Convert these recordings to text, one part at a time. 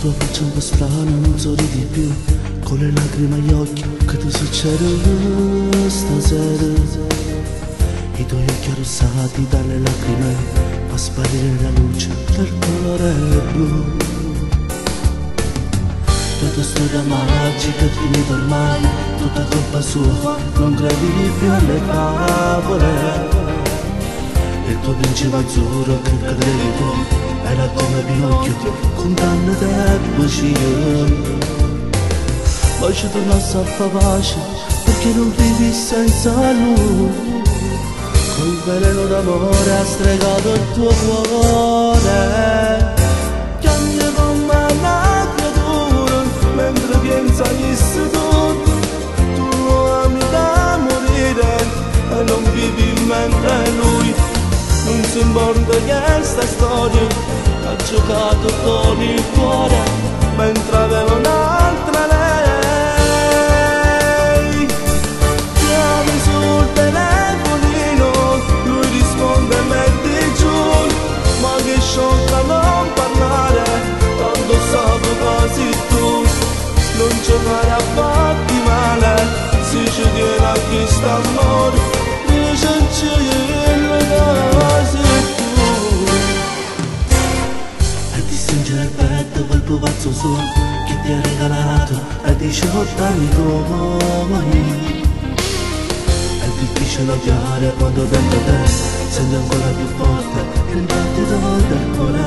tua faccia un po' strana, non so di più, con le lacrime agli occhi, che ti succede stasera? I tuoi occhi arrossati dalle lacrime, fa sparire la luce del colore blu. La tua storia magica è finita ormai, tutta colpa sua, non credi più alle favole. Il tuo principe azzurro che credevi tu era come Pinocchio, condanna te bugie. Poi ci tornasse a far pace, perché non vivi senza lui. Col veleno d'amore ha stregato il tuo cuore. Piange come una creatura, mentre pensa agli istituti. Tu lo ami da morire e non vivi mentre lui. Non si importa che sta storia ha giocato con il cuore mentre aveva un'altra lei. Chiami sul telefonino, lui risponde e metti giù, ma che sciocca non parlare, tanto sapo quasi tu. Non giocare a fatti male, si ci tiene a chi sta amore, dice il ragazzi tu. E ti stringe nel petto quel pupazzo suo che ti ha regalato ai 18 anni tuoi. È difficile odiare quando dentro te senti ancora più forte il battito del cuore.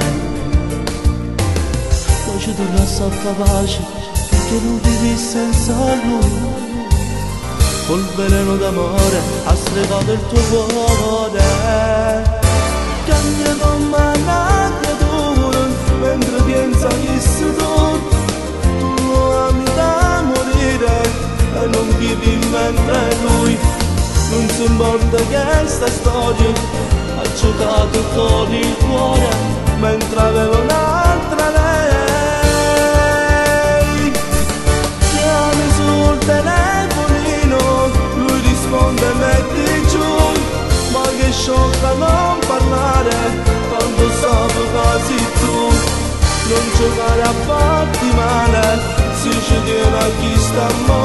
Poi ci tornasse a far pace, perché non vivi senza lui. Col veleno d'amore ha stregato il tuo cuore. Cambia come una creatura, mentre pensa agli istituti. Tu lo ami da morire e non vivi mentre lui. Non si importa che sta storia ha giocato con il cuore mentre aveva un'altra lei. Chiami sul telefonino, lui risponde e metti giù, ma che sciocca non parlare, tanto sapo quasi tu. Non giocare a fatti male, si ci tiene a chi sta morendo.